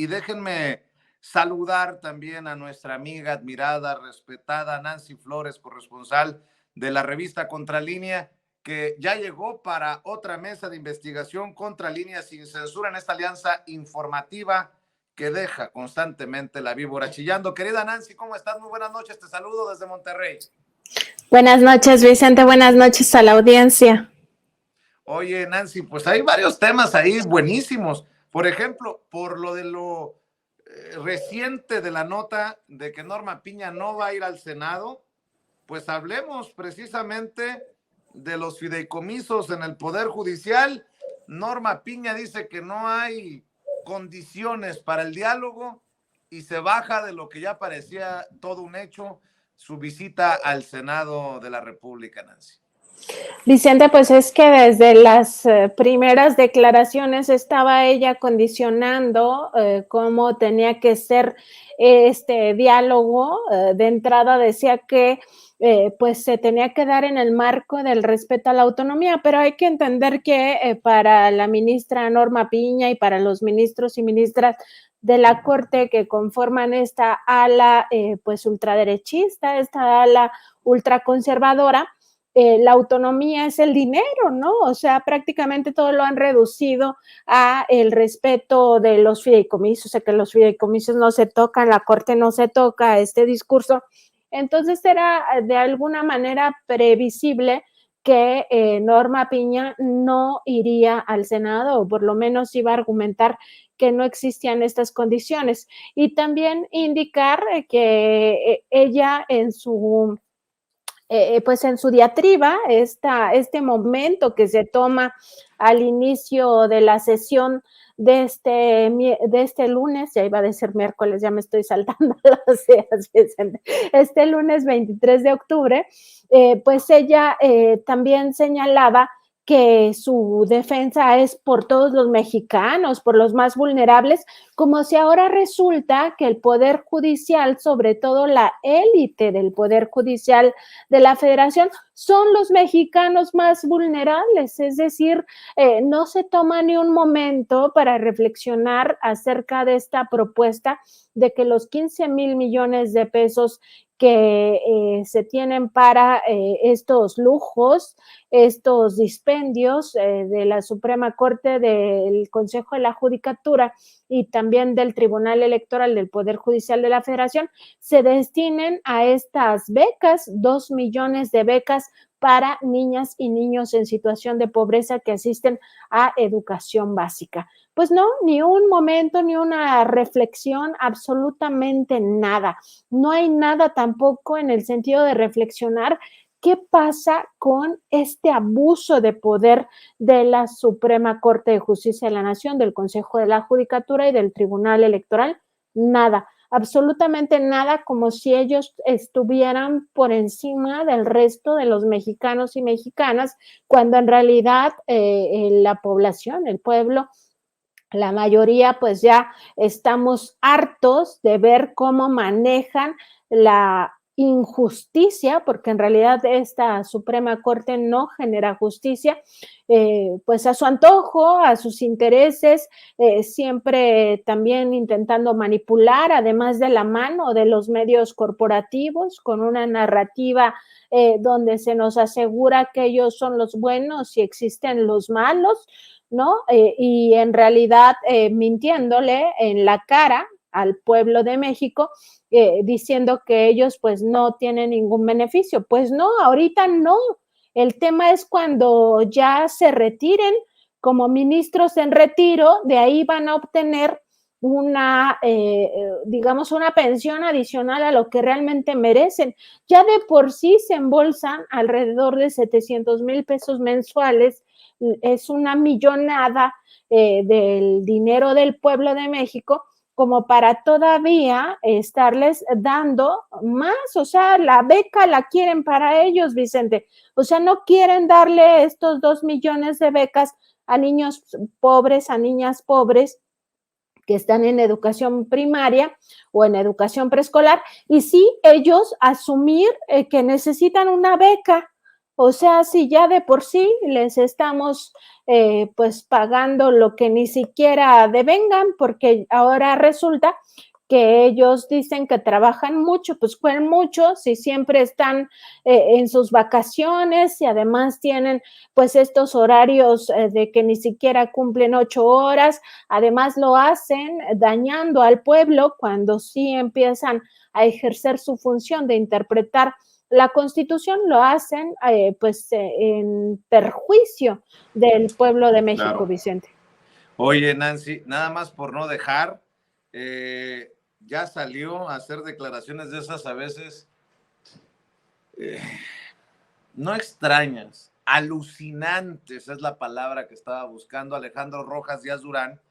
Y déjenme saludar también a nuestra amiga admirada, respetada Nancy Flores, corresponsal de la revista Contralínea, que ya llegó para otra mesa de investigación Contralínea sin censura en esta alianza informativa que deja constantemente la víbora chillando. Querida Nancy, ¿cómo estás? Muy buenas noches, te saludo desde Monterrey. Buenas noches, Vicente, buenas noches a la audiencia. Oye, Nancy, pues hay varios temas ahí buenísimos. Por ejemplo, por lo de lo reciente de la nota de que Norma Piña no va a ir al Senado, pues hablemos precisamente de los fideicomisos en el Poder Judicial. Norma Piña dice que no hay condiciones para el diálogo y se baja de lo que ya parecía todo un hecho, su visita al Senado de la República, Nancy. Vicente, pues es que desde las primeras declaraciones estaba ella condicionando cómo tenía que ser este diálogo. De entrada decía que pues se tenía que dar en el marco del respeto a la autonomía, pero hay que entender que para la ministra Norma Piña y para los ministros y ministras de la Corte que conforman esta ala pues ultraderechista, esta ala ultraconservadora, la autonomía es el dinero, ¿no? O sea, prácticamente todo lo han reducido a el respeto de los fideicomisos, o sea, que los fideicomisos no se tocan, la Corte no se toca, este discurso. Entonces era de alguna manera previsible que Norma Piña no iría al Senado, o por lo menos iba a argumentar que no existían estas condiciones. Y también indicar que ella en su pues en su diatriba, este momento que se toma al inicio de la sesión de este lunes, ya iba a decir miércoles, ya me estoy saltando los días, este lunes 23 de octubre, pues ella también señalaba que su defensa es por todos los mexicanos, por los más vulnerables, como si ahora resulta que el Poder Judicial, sobre todo la élite del Poder Judicial de la Federación, son los mexicanos más vulnerables, es decir, no se toma ni un momento para reflexionar acerca de esta propuesta de que los 15,000 millones de pesos que se tienen para estos lujos, estos dispendios de la Suprema Corte, del Consejo de la Judicatura y también del Tribunal Electoral del Poder Judicial de la Federación, se destinen a estas becas, 2 millones de becas para niñas y niños en situación de pobreza que asisten a educación básica. Pues no, ni un momento, ni una reflexión, absolutamente nada. No hay nada tampoco en el sentido de reflexionar qué pasa con este abuso de poder de la Suprema Corte de Justicia de la Nación, del Consejo de la Judicatura y del Tribunal Electoral. Nada, absolutamente nada, como si ellos estuvieran por encima del resto de los mexicanos y mexicanas, cuando en realidad la población, el pueblo, la mayoría pues ya estamos hartos de ver cómo manejan la injusticia, porque en realidad esta Suprema Corte no genera justicia, pues a su antojo, a sus intereses, siempre también intentando manipular, además de la mano de los medios corporativos, con una narrativa donde se nos asegura que ellos son los buenos y existen los malos, ¿no? Y en realidad mintiéndole en la cara al pueblo de México, diciendo que ellos pues no tienen ningún beneficio. Pues no, ahorita no. El tema es cuando ya se retiren como ministros en retiro, de ahí van a obtener una, digamos, una pensión adicional a lo que realmente merecen. Ya de por sí se embolsan alrededor de 700,000 pesos mensuales, es una millonada del dinero del pueblo de México, como para todavía estarles dando más, o sea, la beca la quieren para ellos, Vicente, o sea, no quieren darle estos 2 millones de becas a niños pobres, a niñas pobres que están en educación primaria o en educación preescolar, y sí ellos asumir que necesitan una beca, O sea, si ya de por sí les estamos pues pagando lo que ni siquiera devengan, porque ahora resulta que ellos dicen que trabajan mucho, pues cuál mucho, si siempre están en sus vacaciones y además tienen pues estos horarios de que ni siquiera cumplen 8 horas, además lo hacen dañando al pueblo cuando sí empiezan a ejercer su función de interpretar la Constitución, lo hacen pues en perjuicio del pueblo de México, Claro. Vicente. Oye, Nancy, nada más por no dejar, ya salió a hacer declaraciones de esas a veces, eh, no extrañas, alucinantes es la palabra que estaba buscando Alejandro Rojas Díaz Durán,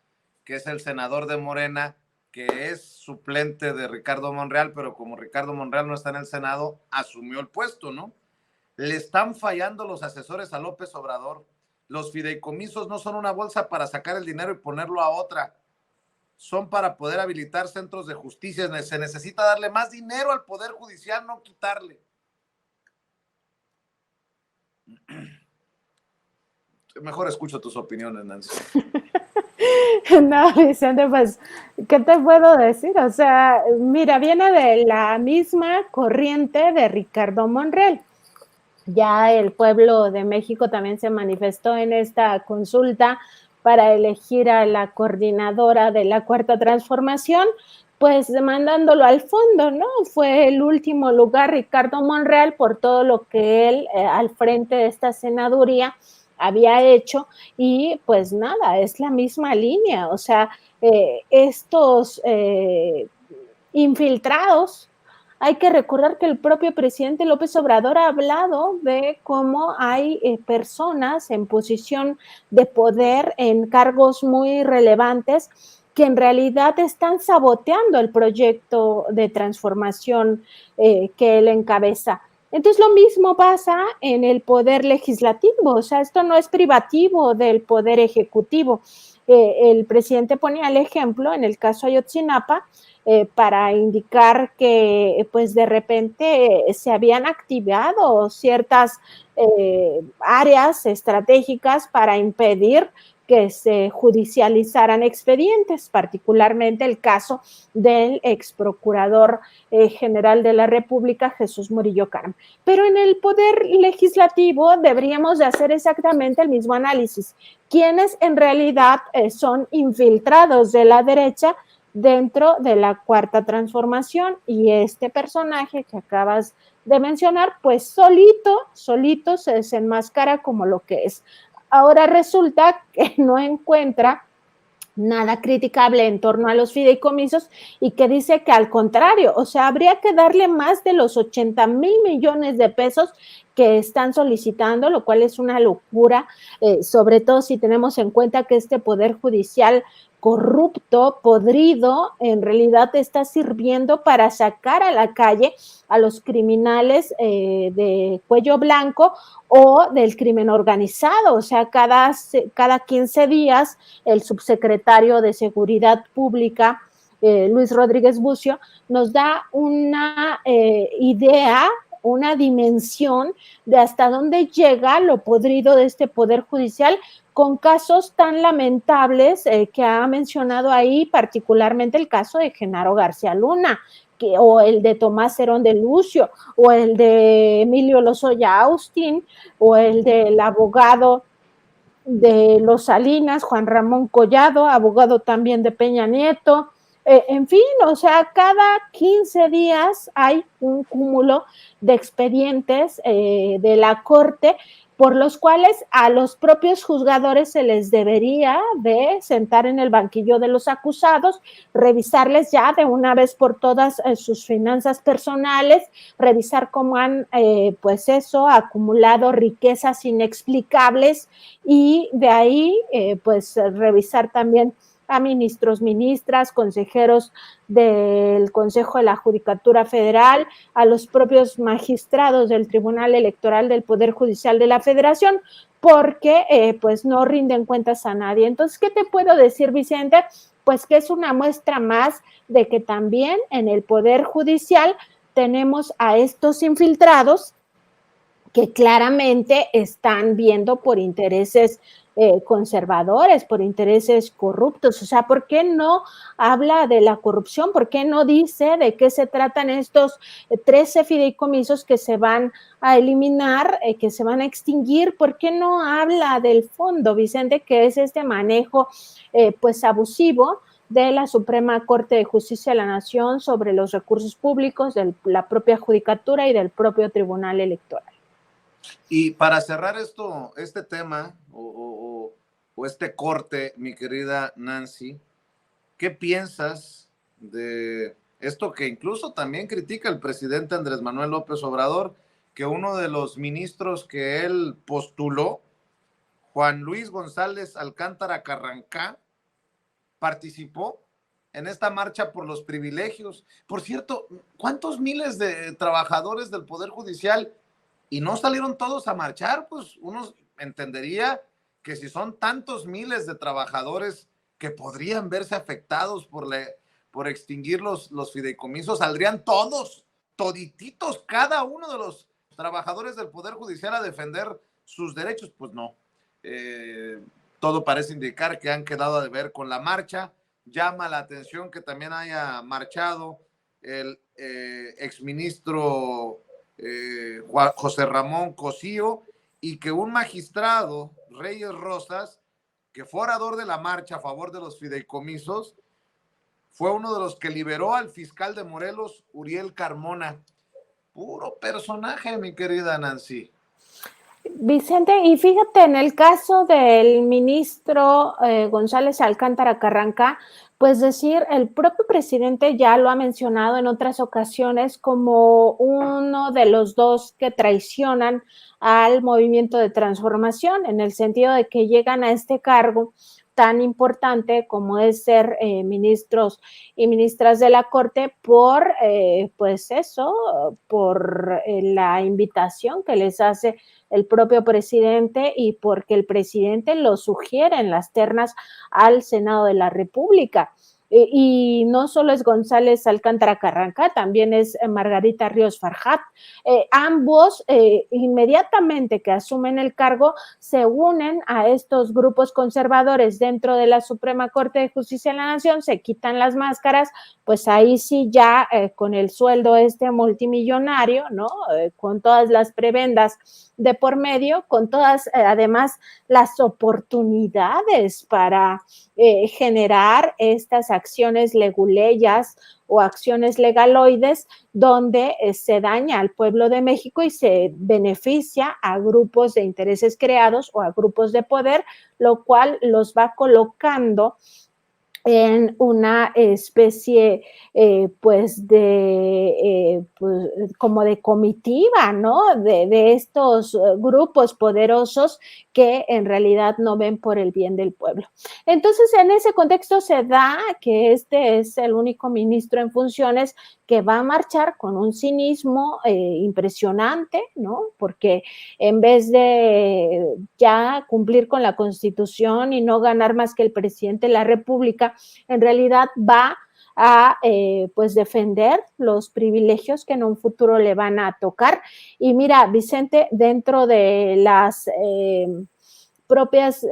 que es el senador de Morena, que es suplente de Ricardo Monreal, pero como Ricardo Monreal no está en el Senado, asumió el puesto, ¿no? Le están fallando los asesores a López Obrador. Los fideicomisos no son una bolsa para sacar el dinero y ponerlo a otra. Son para poder habilitar centros de justicia. Se necesita darle más dinero al Poder Judicial, no quitarle. Mejor escucho tus opiniones, Nancy. No, Vicente, pues, ¿qué te puedo decir? O sea, mira, viene de la misma corriente de Ricardo Monreal. Ya el pueblo de México también se manifestó en esta consulta para elegir a la coordinadora de la Cuarta Transformación, pues mandándolo al fondo, ¿no? Fue el último lugar Ricardo Monreal por todo lo que él al frente de esta senaduría había hecho y pues nada, es la misma línea, o sea, estos infiltrados. Hay que recordar que el propio presidente López Obrador ha hablado de cómo hay personas en posición de poder, en cargos muy relevantes, que en realidad están saboteando el proyecto de transformación que él encabeza. Entonces lo mismo pasa en el poder legislativo, o sea, esto no es privativo del poder ejecutivo. El presidente ponía el ejemplo en el caso Ayotzinapa, para indicar que pues de repente se habían activado ciertas áreas estratégicas para impedir que se judicializaran expedientes, particularmente el caso del ex procurador general de la República, Jesús Murillo Caram. Pero en el poder legislativo deberíamos de hacer exactamente el mismo análisis. ¿Quiénes en realidad son infiltrados de la derecha dentro de la Cuarta Transformación? Y este personaje que acabas de mencionar, pues solito se desenmascara como lo que es. Ahora resulta que no encuentra nada criticable en torno a los fideicomisos y que dice que al contrario, o sea, habría que darle más de los 80,000 millones de pesos que están solicitando, lo cual es una locura, sobre todo si tenemos en cuenta que este poder judicial corrupto, podrido, en realidad está sirviendo para sacar a la calle a los criminales de cuello blanco o del crimen organizado. O sea, cada 15 días el subsecretario de Seguridad Pública, Luis Rodríguez Bucio, nos da una idea, una dimensión de hasta dónde llega lo podrido de este poder judicial, con casos tan lamentables que ha mencionado ahí, particularmente el caso de Genaro García Luna, o el de Tomás Herón de Lucio, o el de Emilio Lozoya Austin, o el del abogado de Los Salinas, Juan Ramón Collado, abogado también de Peña Nieto. En fin, o sea, cada 15 días hay un cúmulo de expedientes de la Corte por los cuales a los propios juzgadores se les debería de sentar en el banquillo de los acusados, revisarles ya de una vez por todas sus finanzas personales, revisar cómo han, pues eso, acumulado riquezas inexplicables y de ahí, pues revisar también a ministros, ministras, consejeros del Consejo de la Judicatura Federal, a los propios magistrados del Tribunal Electoral del Poder Judicial de la Federación, porque pues no rinden cuentas a nadie. Entonces, ¿qué te puedo decir, Vicente? Pues que es una muestra más de que también en el Poder Judicial tenemos a estos infiltrados que claramente están viendo por intereses conservadores, por intereses corruptos. O sea, ¿por qué no habla de la corrupción? ¿Por qué no dice de qué se tratan estos 13 fideicomisos que se van a eliminar, que se van a extinguir? ¿Por qué no habla del fondo, Vicente, que es este manejo pues abusivo de la Suprema Corte de Justicia de la Nación sobre los recursos públicos, de la propia judicatura y del propio Tribunal Electoral? Y para cerrar este tema o este corte, mi querida Nancy, ¿qué piensas de esto que incluso también critica el presidente Andrés Manuel López Obrador, que uno de los ministros que él postuló, Juan Luis González Alcántara Carrancá, participó en esta marcha por los privilegios? Por cierto, ¿cuántos miles de trabajadores del Poder Judicial y no salieron todos a marchar? Pues uno entendería que si son tantos miles de trabajadores que podrían verse afectados por extinguir los fideicomisos, saldrían todos, todititos, cada uno de los trabajadores del Poder Judicial a defender sus derechos. Pues no. Todo parece indicar que han quedado a deber con la marcha. Llama la atención que también haya marchado el exministro José Ramón Cosío, y que un magistrado, Reyes Rosas, que fue orador de la marcha a favor de los fideicomisos, fue uno de los que liberó al fiscal de Morelos, Uriel Carmona. Puro personaje, mi querida Nancy. Vicente, y fíjate, en el caso del ministro González Alcántara Carrancá, pues decir, el propio presidente ya lo ha mencionado en otras ocasiones como uno de los dos que traicionan al movimiento de transformación, en el sentido de que llegan a este cargo tan importante como es ser ministros y ministras de la Corte por, pues eso, por la invitación que les hace el propio presidente y porque el presidente lo sugiere en las ternas al Senado de la República. Y no solo es González Alcántara Carrancá, también es Margarita Ríos Farjat. Ambos, inmediatamente que asumen el cargo, se unen a estos grupos conservadores dentro de la Suprema Corte de Justicia de la Nación, se quitan las máscaras, pues ahí sí ya con el sueldo multimillonario, ¿no? Con todas las prebendas de por medio, con todas además las oportunidades para generar estas acciones leguleyas o acciones legaloides donde se daña al pueblo de México y se beneficia a grupos de intereses creados o a grupos de poder, lo cual los va colocando en una especie pues de pues, como de comitiva, ¿no? De estos grupos poderosos que en realidad no ven por el bien del pueblo. Entonces, en ese contexto se da que este es el único ministro en funciones que va a marchar con un cinismo impresionante, ¿no? Porque en vez de ya cumplir con la Constitución y no ganar más que el presidente de la República, en realidad va a pues defender los privilegios que en un futuro le van a tocar. Y mira, Vicente, dentro de las propias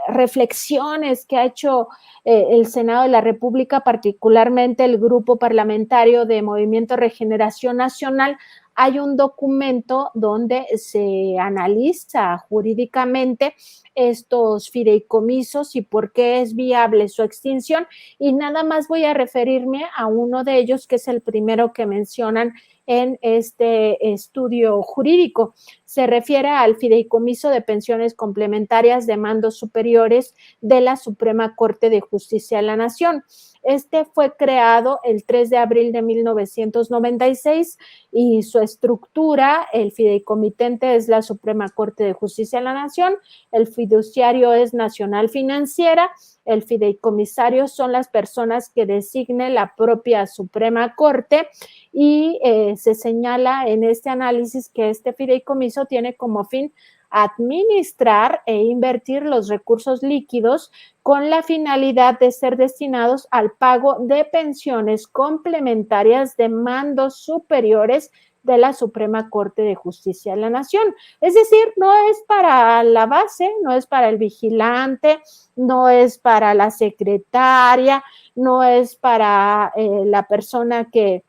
reflexiones que ha hecho el Senado de la República, particularmente el grupo parlamentario de Movimiento Regeneración Nacional, hay un documento donde se analiza jurídicamente estos fideicomisos y por qué es viable su extinción, y nada más voy a referirme a uno de ellos, que es el primero que mencionan en este estudio jurídico. Se refiere al fideicomiso de pensiones complementarias de mandos superiores de la Suprema Corte de Justicia de la Nación. Este fue creado el 3 de abril de 1996 y su estructura, el fideicomitente es la Suprema Corte de Justicia de la Nación, el fiduciario es Nacional Financiera, el fideicomisario son las personas que designe la propia Suprema Corte, y se señala en este análisis que este fideicomiso tiene como fin administrar e invertir los recursos líquidos con la finalidad de ser destinados al pago de pensiones complementarias de mandos superiores de la Suprema Corte de Justicia de la Nación. Es decir, no es para la base, no es para el vigilante, no es para la secretaria, no es para la persona que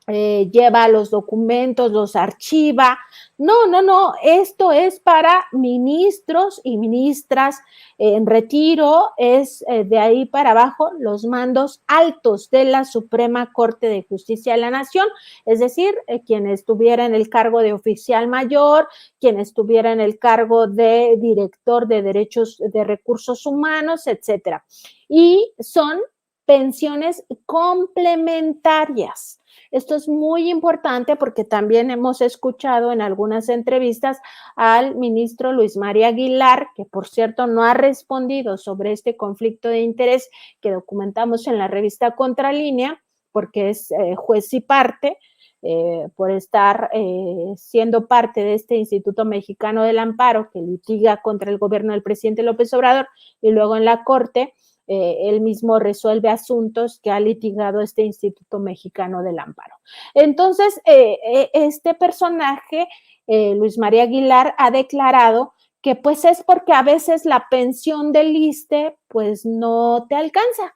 lleva los documentos, los archiva. No, no, no, esto es para ministros y ministras en retiro, es de ahí para abajo los mandos altos de la Suprema Corte de Justicia de la Nación, es decir, quien estuviera en el cargo de oficial mayor, quien estuviera en el cargo de director de derechos de recursos humanos, etcétera. Y son pensiones complementarias. Esto es muy importante porque también hemos escuchado en algunas entrevistas al ministro Luis María Aguilar, que por cierto no ha respondido sobre este conflicto de interés que documentamos en la revista Contralínea, porque es juez y parte, por estar siendo parte de este Instituto Mexicano del Amparo que litiga contra el gobierno del presidente López Obrador y luego en la Corte él mismo resuelve asuntos que ha litigado este Instituto Mexicano del Amparo. Entonces, este personaje, Luis María Aguilar, ha declarado que pues es porque a veces la pensión del ISSSTE pues no te alcanza.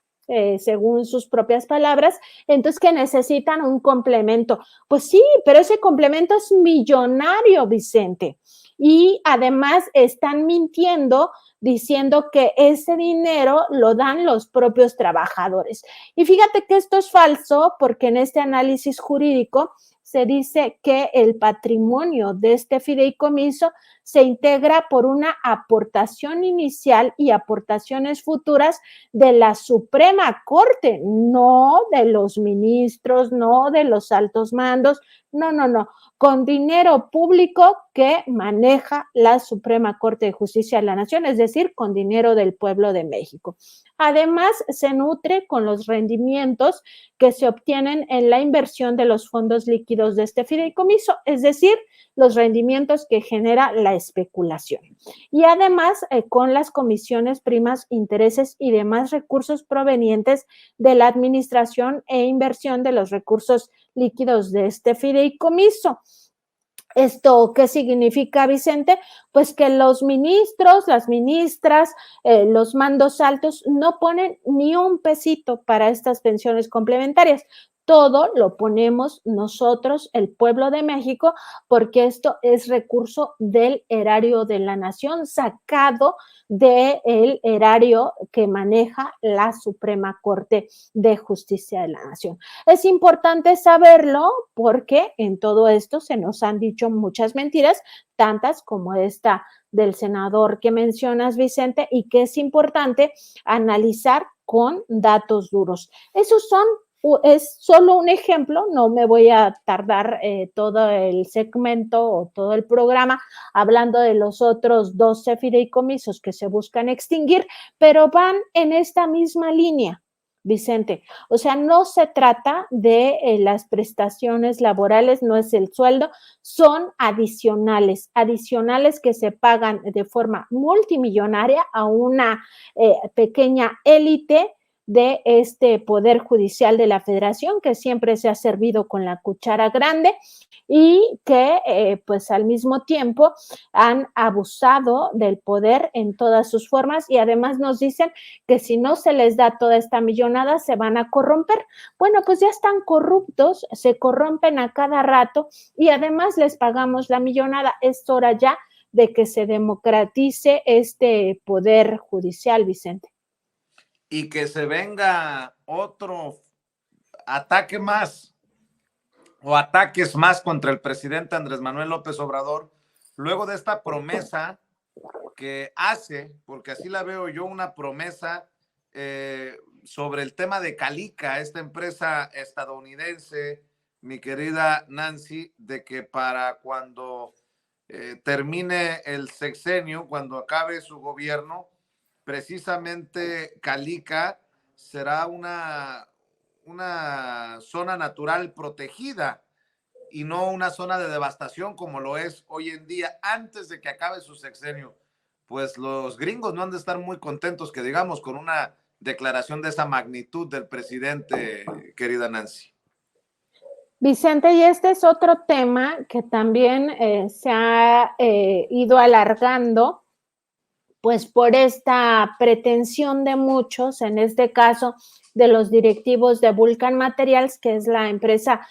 Según sus propias palabras, entonces que necesitan un complemento. Pues sí, pero ese complemento es millonario, Vicente. Y además están mintiendo diciendo que ese dinero lo dan los propios trabajadores. Y fíjate que esto es falso porque en este análisis jurídico se dice que el patrimonio de este fideicomiso se integra por una aportación inicial y aportaciones futuras de la Suprema Corte, no de los ministros, no de los altos mandos, no, no, no, con dinero público que maneja la Suprema Corte de Justicia de la Nación, es decir, con dinero del pueblo de México. Además, se nutre con los rendimientos que se obtienen en la inversión de los fondos líquidos de este fideicomiso, es decir, los rendimientos que genera la especulación. Y además, con las comisiones, primas, intereses y demás recursos provenientes de la administración e inversión de los recursos líquidos de este fideicomiso. ¿Esto qué significa, Vicente? Pues que los ministros, las ministras, los mandos altos no ponen ni un pesito para estas pensiones complementarias. Todo lo ponemos nosotros, el pueblo de México, porque esto es recurso del erario de la nación, sacado del erario que maneja la Suprema Corte de Justicia de la Nación. Es importante saberlo porque en todo esto se nos han dicho muchas mentiras, tantas como esta del senador que mencionas, Vicente, y que es importante analizar con datos duros. Esos son es solo un ejemplo, no me voy a tardar todo el segmento o todo el programa hablando de los otros 12 fideicomisos que se buscan extinguir, pero van en esta misma línea, Vicente. O sea, no se trata de las prestaciones laborales, no es el sueldo, son adicionales que se pagan de forma multimillonaria a una pequeña élite de este Poder Judicial de la Federación, que siempre se ha servido con la cuchara grande y que pues al mismo tiempo han abusado del poder en todas sus formas y además nos dicen que si no se les da toda esta millonada se van a corromper. Bueno, pues ya están corruptos, se corrompen a cada rato y además les pagamos la millonada. Es hora ya de que se democratice este Poder Judicial, Vicente. Y que se venga otro ataque más o ataques más contra el presidente Andrés Manuel López Obrador, luego de esta promesa que hace, porque así la veo yo, una promesa sobre el tema de Calica, esta empresa estadounidense, mi querida Nancy, de que para cuando termine el sexenio, cuando acabe su gobierno, precisamente Calica será una zona natural protegida y no una zona de devastación como lo es hoy en día antes de que acabe su sexenio. Pues los gringos no han de estar muy contentos, que digamos, con una declaración de esa magnitud del presidente, querida Nancy. Vicente, y este es otro tema que también se ha ido alargando, pues por esta pretensión de muchos, en este caso de los directivos de Vulcan Materials, que es la empresa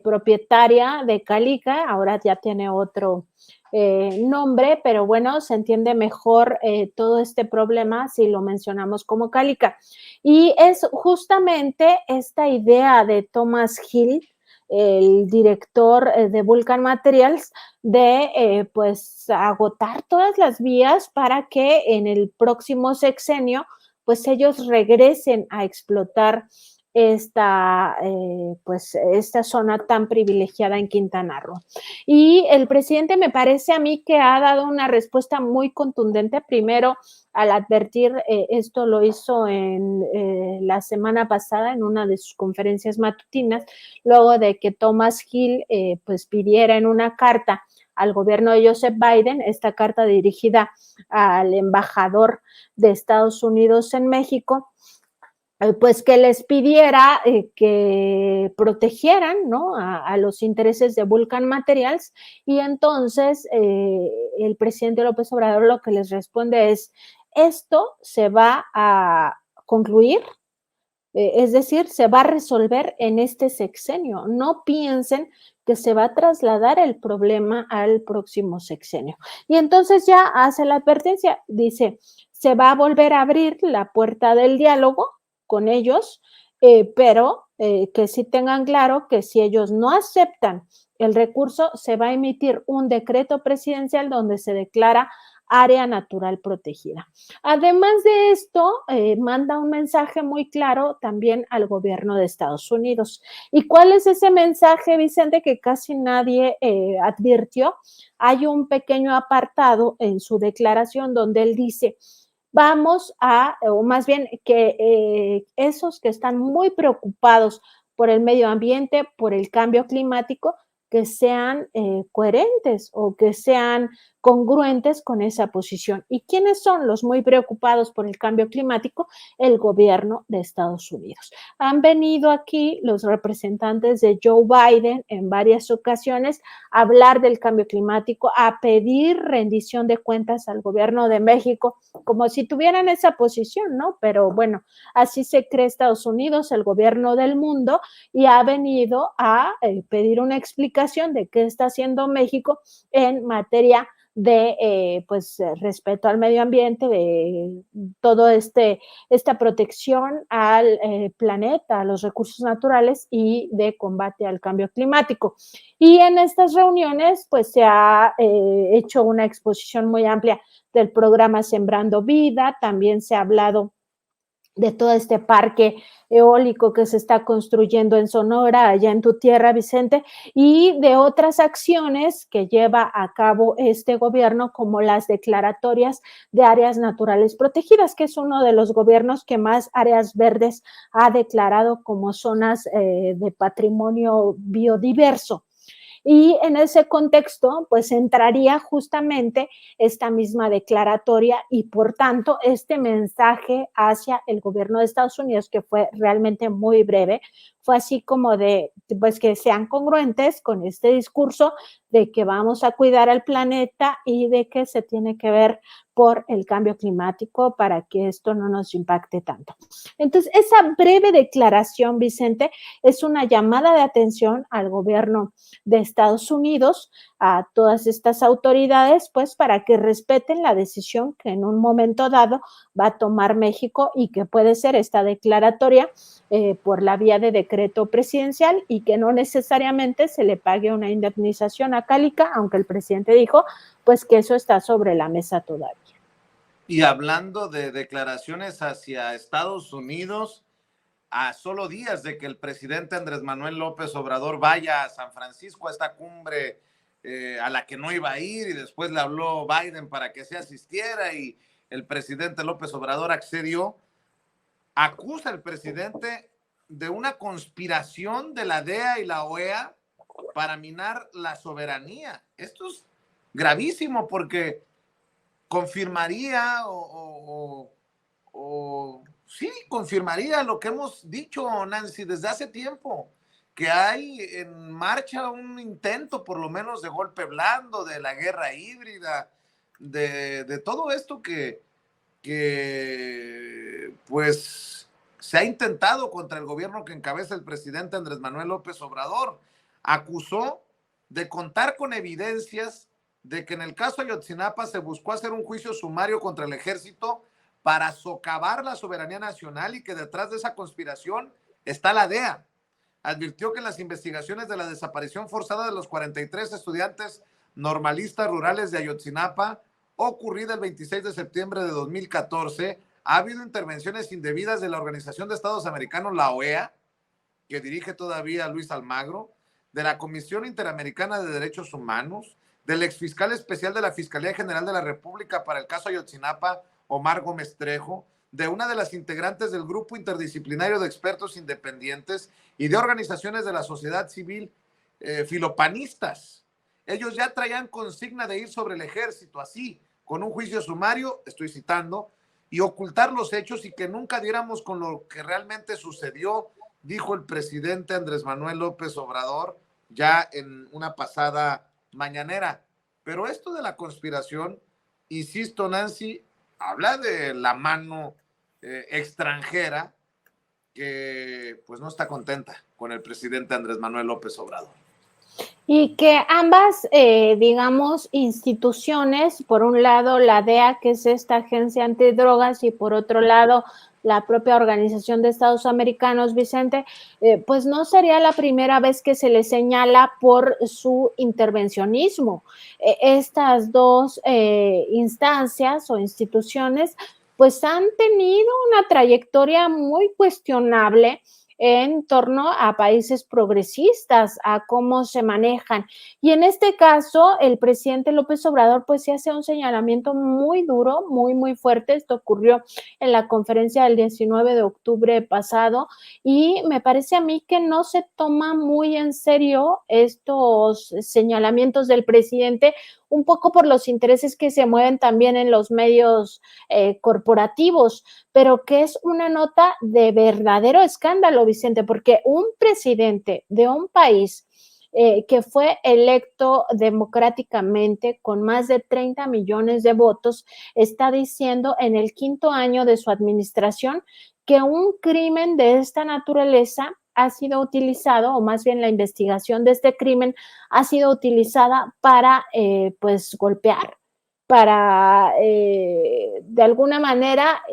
propietaria de Calica, ahora ya tiene otro nombre, pero bueno, se entiende mejor todo este problema si lo mencionamos como Calica. Y es justamente esta idea de Thomas Hill, el director de Vulcan Materials, de pues agotar todas las vías para que en el próximo sexenio pues ellos regresen a explotar pues esta zona tan privilegiada en Quintana Roo. Y el presidente me parece a mí que ha dado una respuesta muy contundente. Primero, al advertir, esto lo hizo en la semana pasada en una de sus conferencias matutinas, luego de que Thomas Hill pues pidiera en una carta al gobierno de Joseph Biden, esta carta dirigida al embajador de Estados Unidos en México, pues que les pidiera que protegieran, ¿no?, a los intereses de Vulcan Materials. Y entonces el presidente López Obrador lo que les responde es: esto se va a concluir, es decir, se va a resolver en este sexenio. No piensen que se va a trasladar el problema al próximo sexenio. Y entonces ya hace la advertencia, dice, se va a volver a abrir la puerta del diálogo con ellos, pero que sí tengan claro que si ellos no aceptan el recurso, se va a emitir un decreto presidencial donde se declara área natural protegida. Además de esto, manda un mensaje muy claro también al gobierno de Estados Unidos. ¿Y cuál es ese mensaje, Vicente, que casi nadie advirtió? Hay un pequeño apartado en su declaración donde él dice: vamos a, o más bien que esos que están muy preocupados por el medio ambiente, por el cambio climático, que sean coherentes o que sean congruentes con esa posición. ¿Y quiénes son los muy preocupados por el cambio climático? El gobierno de Estados Unidos. Han venido aquí los representantes de Joe Biden en varias ocasiones a hablar del cambio climático, a pedir rendición de cuentas al gobierno de México, como si tuvieran esa posición, ¿no? Pero bueno, así se cree Estados Unidos, el gobierno del mundo, y ha venido a pedir una explicación de qué está haciendo México en materia de pues respeto al medio ambiente, de todo esta protección al planeta, a los recursos naturales y de combate al cambio climático. Y en estas reuniones pues se ha hecho una exposición muy amplia del programa Sembrando Vida, también se ha hablado de todo este parque eólico que se está construyendo en Sonora, allá en tu tierra, Vicente, y de otras acciones que lleva a cabo este gobierno, como las declaratorias de áreas naturales protegidas, que es uno de los gobiernos que más áreas verdes ha declarado como zonas de patrimonio biodiverso. Y en ese contexto, pues entraría justamente esta misma declaratoria y por tanto este mensaje hacia el gobierno de Estados Unidos, que fue realmente muy breve, fue así como de, pues que sean congruentes con este discurso de que vamos a cuidar al planeta y de que se tiene que ver por el cambio climático para que esto no nos impacte tanto. Entonces, esa breve declaración, Vicente, es una llamada de atención al gobierno de Estados Unidos, a todas estas autoridades, pues para que respeten la decisión que en un momento dado va a tomar México y que puede ser esta declaratoria por la vía de decreto presidencial y que no necesariamente se le pague una indemnización a Calica, aunque el presidente dijo pues que eso está sobre la mesa todavía. Y hablando de declaraciones hacia Estados Unidos, a solo días de que el presidente Andrés Manuel López Obrador vaya a San Francisco a esta cumbre a la que no iba a ir, y después le habló Biden para que se asistiera y el presidente López Obrador accedió, acusa al presidente de una conspiración de la DEA y la OEA para minar la soberanía. Esto es gravísimo porque confirmaría o sí, confirmaría lo que hemos dicho, Nancy, desde hace tiempo, que hay en marcha un intento por lo menos de golpe blando, de la guerra híbrida, de todo esto que pues se ha intentado contra el gobierno que encabeza el presidente Andrés Manuel López Obrador. Acusó de contar con evidencias de que en el caso Ayotzinapa se buscó hacer un juicio sumario contra el ejército para socavar la soberanía nacional y que detrás de esa conspiración está la DEA. Advirtió que en las investigaciones de la desaparición forzada de los 43 estudiantes normalistas rurales de Ayotzinapa, ocurrida el 26 de septiembre de 2014, ha habido intervenciones indebidas de la Organización de Estados Americanos, la OEA, que dirige todavía Luis Almagro, de la Comisión Interamericana de Derechos Humanos, del exfiscal especial de la Fiscalía General de la República para el caso Ayotzinapa, Omar Gómez Trejo, de una de las integrantes del Grupo Interdisciplinario de Expertos Independientes y de organizaciones de la sociedad civil filopanistas. Ellos ya traían consigna de ir sobre el ejército, así, con un juicio sumario, estoy citando, y ocultar los hechos y que nunca diéramos con lo que realmente sucedió, dijo el presidente Andrés Manuel López Obrador ya en una pasada mañanera. Pero esto de la conspiración, insisto, Nancy, habla de la mano extranjera que pues no está contenta con el presidente Andrés Manuel López Obrador. Y que ambas, digamos, instituciones, por un lado la DEA, que es esta agencia antidrogas, y por otro lado la propia Organización de Estados Americanos, Vicente, pues no sería la primera vez que se le señala por su intervencionismo. Estas dos instancias o instituciones pues han tenido una trayectoria muy cuestionable en torno a países progresistas, a cómo se manejan. Y en este caso, el presidente López Obrador pues sí hace un señalamiento muy duro, muy, muy fuerte. Esto ocurrió en la conferencia del 19 de octubre pasado y me parece a mí que no se toma muy en serio estos señalamientos del presidente, un poco por los intereses que se mueven también en los medios corporativos, pero que es una nota de verdadero escándalo, Vicente, porque un presidente de un país que fue electo democráticamente con más de 30 millones de votos, está diciendo en el 5º año de su administración que un crimen de esta naturaleza ha sido utilizado, o más bien la investigación de este crimen ha sido utilizada para pues golpear, para de alguna manera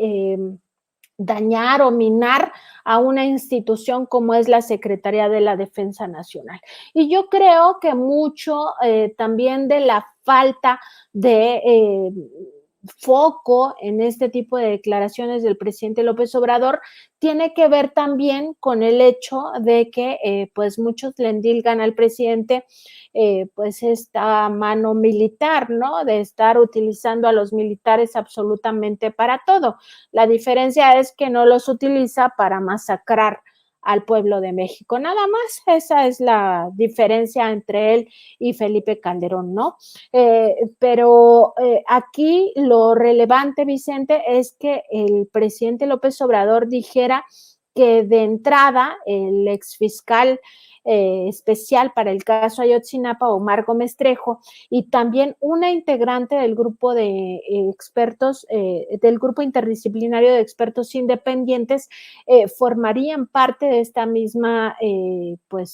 dañar o minar a una institución como es la Secretaría de la Defensa Nacional. Y yo creo que mucho también de la falta de foco en este tipo de declaraciones del presidente López Obrador tiene que ver también con el hecho de que pues muchos le endilgan al presidente pues esta mano militar, ¿no? De estar utilizando a los militares absolutamente para todo. La diferencia es que no los utiliza para masacrar al pueblo de México, nada más. Esa es la diferencia entre él y Felipe Calderón, ¿no? Pero aquí lo relevante, Vicente, es que el presidente López Obrador dijera que de entrada el exfiscal especial para el caso Ayotzinapa, Omar Gómez Trejo, y también una integrante del grupo de expertos, del grupo interdisciplinario de expertos independientes, formarían parte de esta misma, pues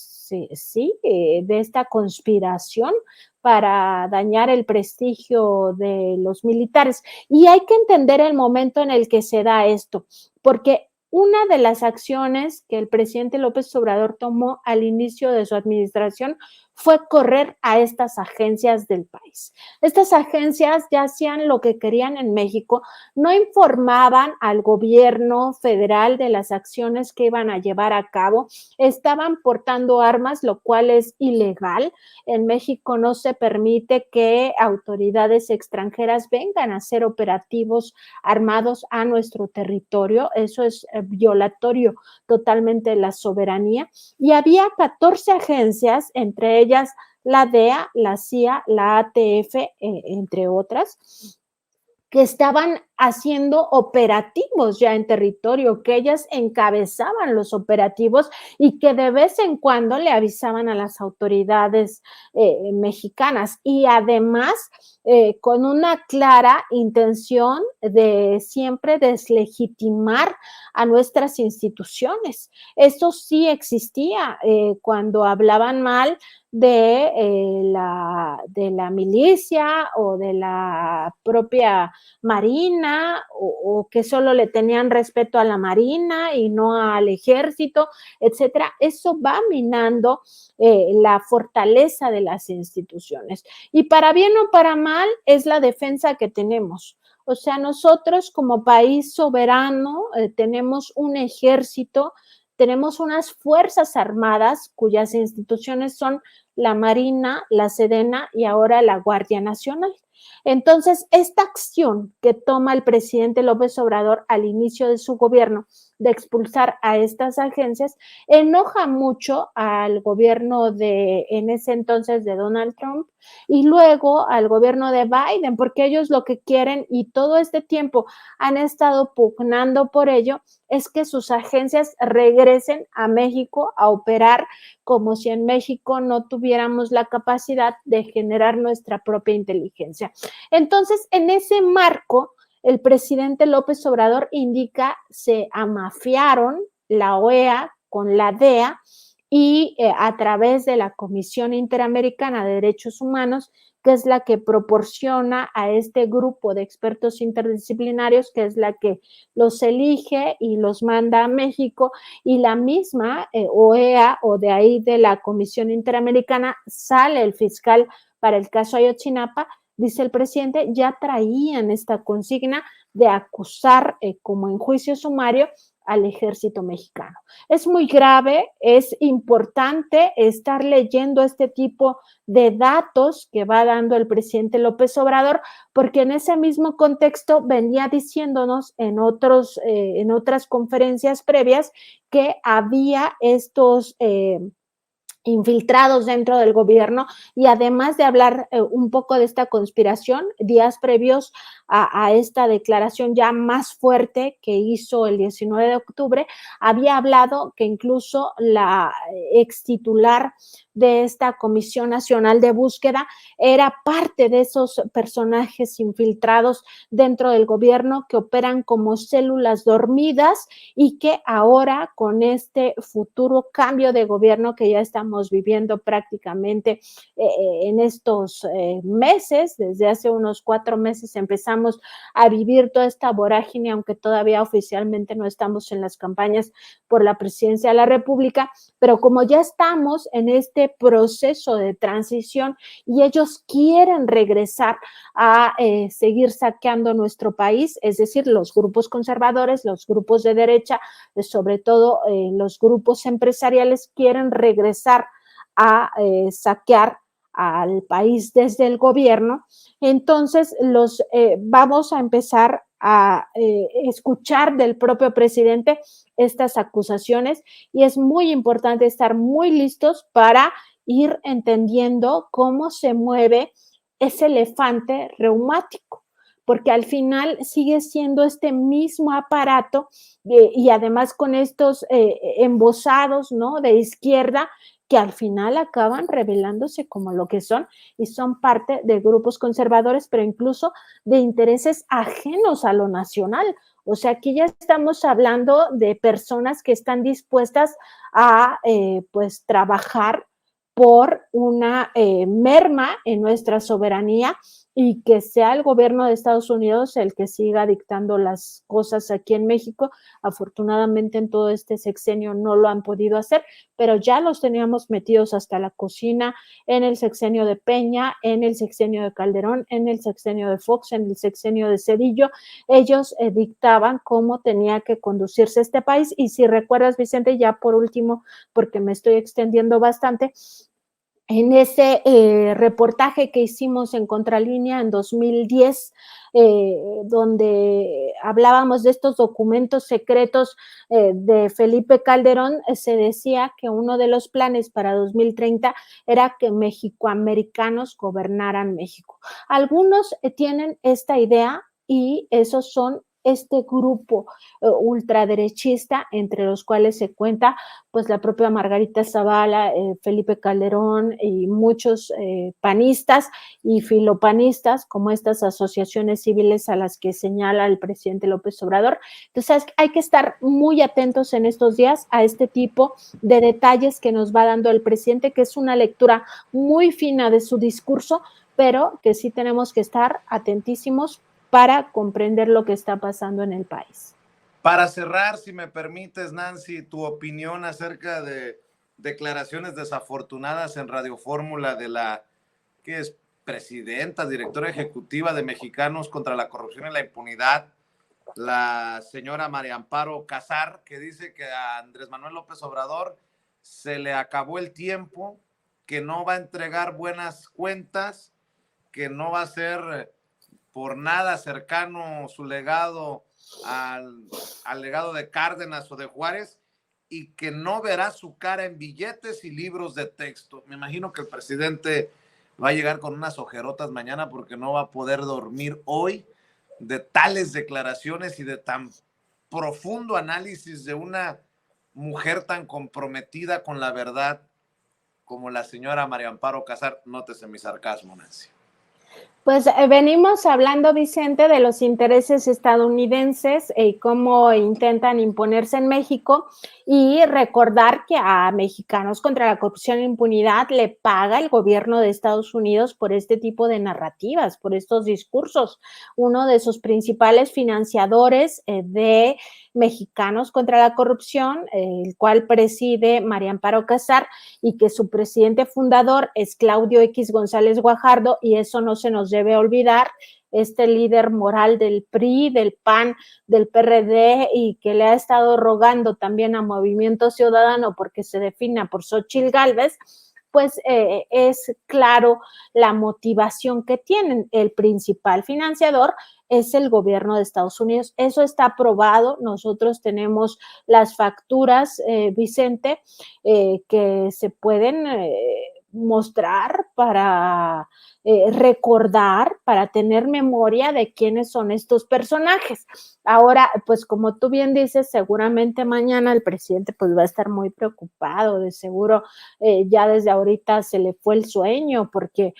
sí, de esta conspiración para dañar el prestigio de los militares. Y hay que entender el momento en el que se da esto, porque una de las acciones que el presidente López Obrador tomó al inicio de su administración fue correr a estas agencias del país. Estas agencias ya hacían lo que querían en México, no informaban al gobierno federal de las acciones que iban a llevar a cabo, estaban portando armas, lo cual es ilegal. En México no se permite que autoridades extranjeras vengan a hacer operativos armados a nuestro territorio, eso es violatorio totalmente de la soberanía, y había 14 agencias, entre ellas la DEA, la CIA, la ATF, entre otras, que estaban haciendo operativos ya en territorio, que ellas encabezaban los operativos y que de vez en cuando le avisaban a las autoridades mexicanas. Y además, con una clara intención de siempre deslegitimar a nuestras instituciones. Esto sí existía cuando hablaban mal de la milicia o de la propia Marina o que solo le tenían respeto a la Marina y no al ejército, etcétera. Eso va minando la fortaleza de las instituciones. Y para bien o para mal es la defensa que tenemos. O sea, nosotros como país soberano tenemos un ejército, tenemos unas fuerzas armadas cuyas instituciones son la Marina, la Sedena y ahora la Guardia Nacional. Entonces, esta acción que toma el presidente López Obrador al inicio de su gobierno de expulsar a estas agencias enoja mucho al gobierno de en ese entonces de Donald Trump y luego al gobierno de Biden, porque ellos lo que quieren y todo este tiempo han estado pugnando por ello es que sus agencias regresen a México a operar como si en México no tuviéramos la capacidad de generar nuestra propia inteligencia. Entonces, en ese marco, el presidente López Obrador indica se amafiaron la OEA con la DEA y a través de la Comisión Interamericana de Derechos Humanos, que es la que proporciona a este grupo de expertos interdisciplinarios, que es la que los elige y los manda a México, y la misma OEA o de ahí de la Comisión Interamericana sale el fiscal para el caso Ayotzinapa, dice el presidente, ya traían esta consigna de acusar como en juicio sumario al ejército mexicano. Es muy grave, es importante estar leyendo este tipo de datos que va dando el presidente López Obrador, porque en ese mismo contexto venía diciéndonos en otras conferencias previas que había estos infiltrados dentro del gobierno y además de hablar un poco de esta conspiración, días previos a esta declaración ya más fuerte que hizo el 19 de octubre, había hablado que incluso la ex titular de esta Comisión Nacional de Búsqueda era parte de esos personajes infiltrados dentro del gobierno que operan como células dormidas y que ahora con este futuro cambio de gobierno que ya estamos viviendo prácticamente en estos meses, desde hace unos 4 meses empezamos a vivir toda esta vorágine, aunque todavía oficialmente no estamos en las campañas por la presidencia de la República, pero como ya estamos en este proceso de transición y ellos quieren regresar a seguir saqueando nuestro país, es decir, los grupos conservadores, los grupos de derecha, sobre todo los grupos empresariales quieren regresar a saquear al país desde el gobierno. Entonces, vamos a empezar a escuchar del propio presidente estas acusaciones y es muy importante estar muy listos para ir entendiendo cómo se mueve ese elefante reumático, porque al final sigue siendo este mismo aparato y además con estos embosados, ¿no? De izquierda que al final acaban revelándose como lo que son y son parte de grupos conservadores, pero incluso de intereses ajenos a lo nacional. O sea, aquí ya estamos hablando de personas que están dispuestas a pues trabajar por una merma en nuestra soberanía y que sea el gobierno de Estados Unidos el que siga dictando las cosas aquí en México. Afortunadamente en todo este sexenio no lo han podido hacer, pero ya los teníamos metidos hasta la cocina en el sexenio de Peña, en el sexenio de Calderón, en el sexenio de Fox, en el sexenio de Cedillo. Ellos dictaban cómo tenía que conducirse este país y si recuerdas, Vicente, ya por último, porque me estoy extendiendo bastante, en ese reportaje que hicimos en Contralínea en 2010, donde hablábamos de estos documentos secretos de Felipe Calderón, se decía que uno de los planes para 2030 era que mexicoamericanos gobernaran México. Algunos tienen esta idea y esos son este grupo ultraderechista, entre los cuales se cuenta pues la propia Margarita Zavala, Felipe Calderón y muchos panistas y filopanistas, como estas asociaciones civiles a las que señala el presidente López Obrador. Entonces hay que estar muy atentos en estos días a este tipo de detalles que nos va dando el presidente, que es una lectura muy fina de su discurso, pero que sí tenemos que estar atentísimos para comprender lo que está pasando en el país. Para cerrar, si me permites, Nancy, tu opinión acerca de declaraciones desafortunadas en Radio Fórmula de la que es presidenta, directora ejecutiva de Mexicanos contra la Corrupción y la Impunidad, la señora María Amparo Casar, que dice que a Andrés Manuel López Obrador se le acabó el tiempo, que no va a entregar buenas cuentas, que no va a ser por nada cercano su legado al legado de Cárdenas o de Juárez, y que no verá su cara en billetes y libros de texto. Me imagino que el presidente va a llegar con unas ojerotas mañana porque no va a poder dormir hoy de tales declaraciones y de tan profundo análisis de una mujer tan comprometida con la verdad como la señora María Amparo Casar. Nótese mi sarcasmo, Nancy. Pues venimos hablando, Vicente, de los intereses estadounidenses y cómo intentan imponerse en México, y recordar que a Mexicanos contra la Corrupción e Impunidad le paga el gobierno de Estados Unidos por este tipo de narrativas, por estos discursos. Uno de sus principales financiadores de Mexicanos contra la Corrupción, el cual preside María Amparo Casar, y que su presidente fundador es Claudio X González Guajardo, y eso no se nos debe olvidar, este líder moral del PRI, del PAN, del PRD, y que le ha estado rogando también a Movimiento Ciudadano porque se defina por Xóchitl Gálvez, pues es claro la motivación que tienen. El principal financiador es el gobierno de Estados Unidos. Eso está probado. Nosotros tenemos las facturas, Vicente, que se pueden mostrar para recordar, para tener memoria de quiénes son estos personajes. Ahora, pues como tú bien dices, seguramente mañana el presidente pues va a estar muy preocupado, de seguro ya desde ahorita se le fue el sueño, porque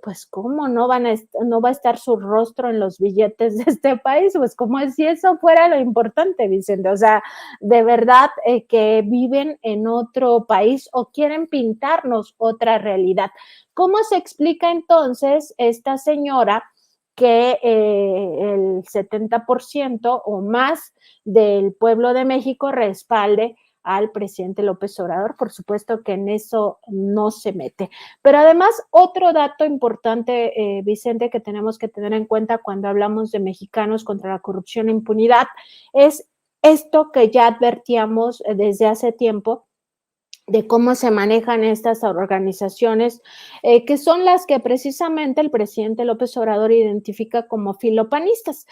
pues cómo no va a estar su rostro en los billetes de este país, pues como si eso fuera lo importante, Vicente. O sea, de verdad que viven en otro país o quieren pintarnos otra realidad. ¿Cómo se explica entonces esta señora que el 70% o más del pueblo de México respalde al presidente López Obrador? Por supuesto que en eso no se mete. Pero además, otro dato importante, Vicente, que tenemos que tener en cuenta cuando hablamos de Mexicanos contra la Corrupción e Impunidad, es esto que ya advertíamos desde hace tiempo, de cómo se manejan estas organizaciones, que son las que precisamente el presidente López Obrador identifica como filopanistas.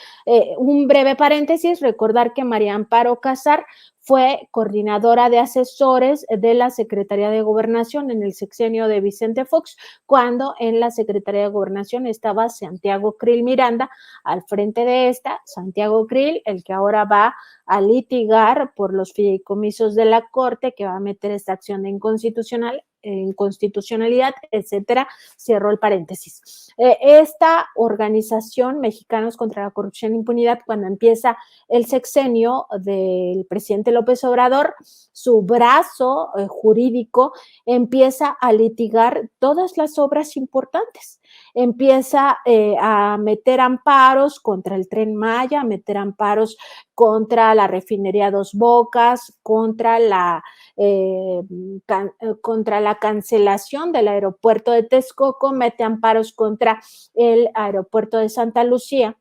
Un breve paréntesis, recordar que María Amparo Casar fue coordinadora de asesores de la Secretaría de Gobernación en el sexenio de Vicente Fox, cuando en la Secretaría de Gobernación estaba Santiago Krill Miranda. Al frente de esta, Santiago Krill, el que ahora va a litigar por los fideicomisos de la Corte, que va a meter esta acción de inconstitucionalidad, etcétera. Cierro el paréntesis. Esta organización, Mexicanos contra la Corrupción e Impunidad, cuando empieza el sexenio del presidente López Obrador, su brazo jurídico empieza a litigar todas las obras importantes. Empieza a meter amparos contra el Tren Maya, a meter amparos contra la refinería Dos Bocas, contra la cancelación del aeropuerto de Texcoco, mete amparos contra el aeropuerto de Santa Lucía,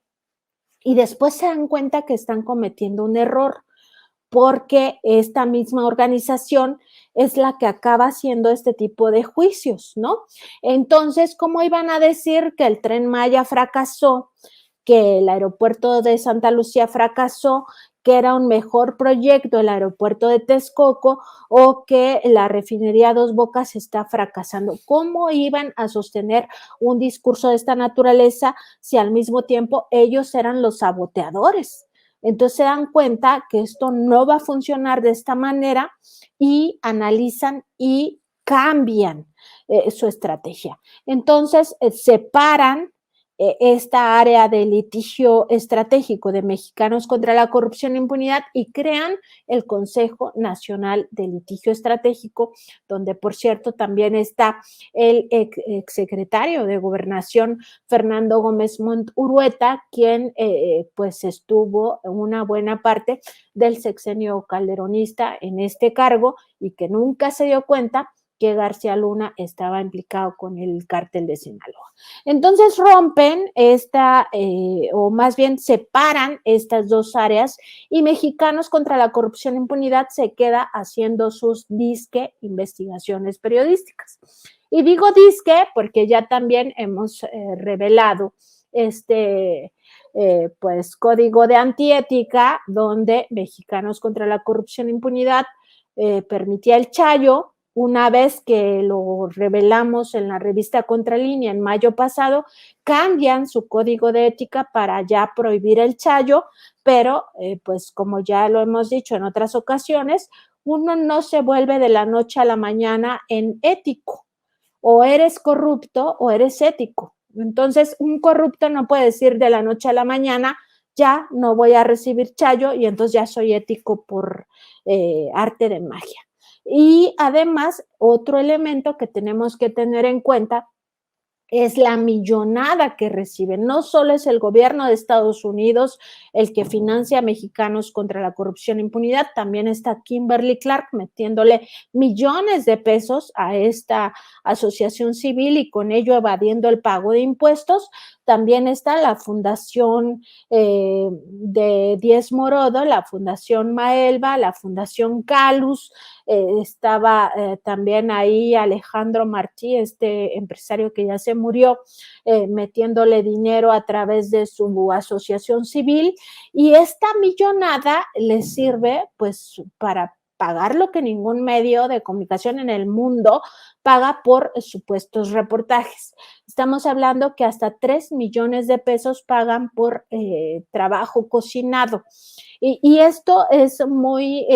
y después se dan cuenta que están cometiendo un error, porque esta misma organización es la que acaba haciendo este tipo de juicios, ¿no? Entonces, ¿cómo iban a decir que el Tren Maya fracasó, que el aeropuerto de Santa Lucía fracasó, que era un mejor proyecto el aeropuerto de Texcoco o que la refinería Dos Bocas está fracasando. ¿Cómo iban a sostener un discurso de esta naturaleza si al mismo tiempo ellos eran los saboteadores? Entonces se dan cuenta que esto no va a funcionar de esta manera y analizan y cambian su estrategia. Entonces separan esta área de litigio estratégico de Mexicanos contra la Corrupción e Impunidad y crean el Consejo Nacional de Litigio Estratégico, donde por cierto también está el exsecretario de Gobernación Fernando Gómez Montt Urueta, quien pues estuvo una buena parte del sexenio calderonista en este cargo y que nunca se dio cuenta que García Luna estaba implicado con el cártel de Sinaloa. Entonces rompen o más bien separan estas dos áreas y Mexicanos contra la Corrupción e Impunidad se queda haciendo sus disque investigaciones periodísticas. Y digo disque porque ya también hemos revelado pues código de antiética donde Mexicanos contra la Corrupción e Impunidad permitía el chayo. Una vez que lo revelamos en la revista Contralínea en mayo pasado, cambian su código de ética para ya prohibir el chayo, pero pues como ya lo hemos dicho en otras ocasiones, uno no se vuelve de la noche a la mañana en ético. O eres corrupto o eres ético. Entonces, un corrupto no puede decir de la noche a la mañana, ya no voy a recibir chayo y entonces ya soy ético por arte de magia. Y además, otro elemento que tenemos que tener en cuenta es la millonada que reciben. No solo es el gobierno de Estados Unidos el que financia a Mexicanos contra la Corrupción e Impunidad, también está Kimberly Clark metiéndole millones de pesos a esta asociación civil y con ello evadiendo el pago de impuestos. También está la Fundación de Diez Morodo, la Fundación Maelba, la Fundación Calus, estaba también ahí Alejandro Martí, este empresario que ya se murió, metiéndole dinero a través de su asociación civil y esta millonada le sirve pues para pagar lo que ningún medio de comunicación en el mundo paga por supuestos reportajes. Estamos hablando que hasta 3 millones de pesos pagan por trabajo cocinado. Y esto es muy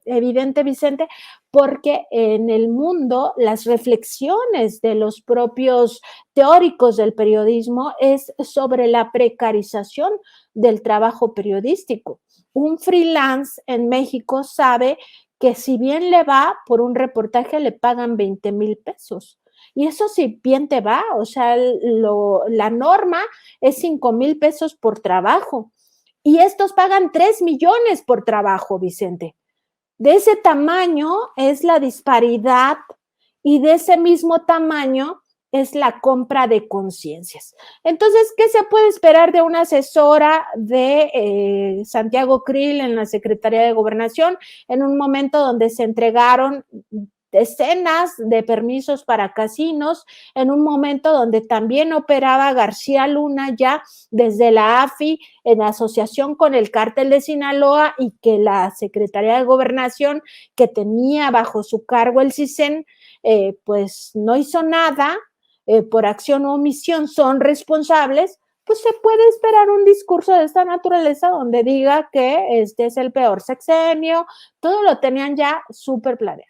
evidente, Vicente, porque en el mundo las reflexiones de los propios teóricos del periodismo es sobre la precarización del trabajo periodístico. Un freelance en México sabe que si bien le va por un reportaje le pagan 20,000 pesos. Y eso si bien te va, o sea, la norma es 5,000 pesos por trabajo. Y estos pagan 3 millones por trabajo, Vicente. De ese tamaño es la disparidad y de ese mismo tamaño es la compra de conciencias. Entonces, ¿qué se puede esperar de una asesora de Santiago Krill en la Secretaría de Gobernación en un momento donde se entregaron decenas de permisos para casinos, en un momento donde también operaba García Luna ya desde la AFI en asociación con el cártel de Sinaloa y que la Secretaría de Gobernación que tenía bajo su cargo el CISEN pues no hizo nada por acción o omisión, son responsables, pues se puede esperar un discurso de esta naturaleza donde diga que este es el peor sexenio, todo lo tenían ya súper planeado.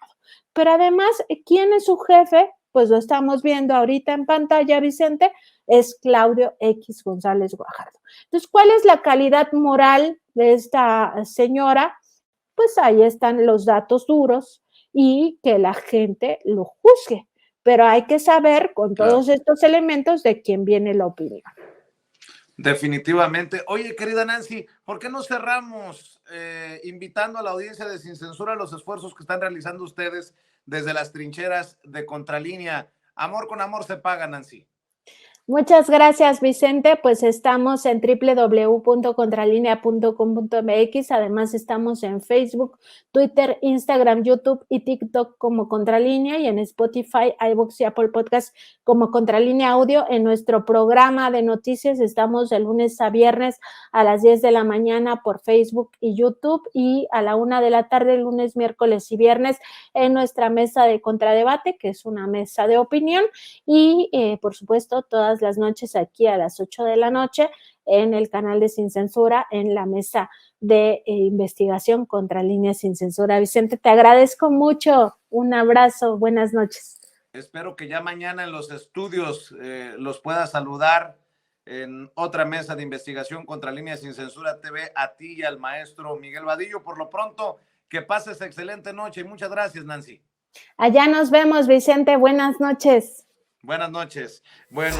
Pero además, ¿quién es su jefe? Pues lo estamos viendo ahorita en pantalla, Vicente, es Claudio X González Guajardo. Entonces, ¿cuál es la calidad moral de esta señora? Pues ahí están los datos duros y que la gente lo juzgue. Pero hay que saber con todos estos elementos de quién viene la opinión. Definitivamente. Oye, querida Nancy, ¿por qué no cerramos invitando a la audiencia de Sin Censura a los esfuerzos que están realizando ustedes desde las trincheras de Contralínea? Amor con amor se paga, Nancy. Muchas gracias, Vicente. Pues estamos en www.contralinea.com.mx. Además, estamos en Facebook, Twitter, Instagram, YouTube y TikTok como Contralínea y en Spotify, iVoox y Apple Podcast como Contralínea Audio. En nuestro programa de noticias estamos de lunes a viernes a las 10 de la mañana por Facebook y YouTube y a la 1 de la tarde, lunes, miércoles y viernes en nuestra mesa de contradebate, que es una mesa de opinión y, por supuesto, todas las noches aquí a las 8 de la noche en el canal de Sin Censura, en la mesa de investigación Contralínea Sin Censura. Vicente, te agradezco mucho. Un abrazo. Buenas noches. Espero que ya mañana en los estudios los pueda saludar en otra mesa de investigación Contralínea Sin Censura TV, a ti y al maestro Miguel Vadillo. Por lo pronto, que pases excelente noche y muchas gracias, Nancy. Allá nos vemos, Vicente. Buenas noches. Buenas noches. Bueno,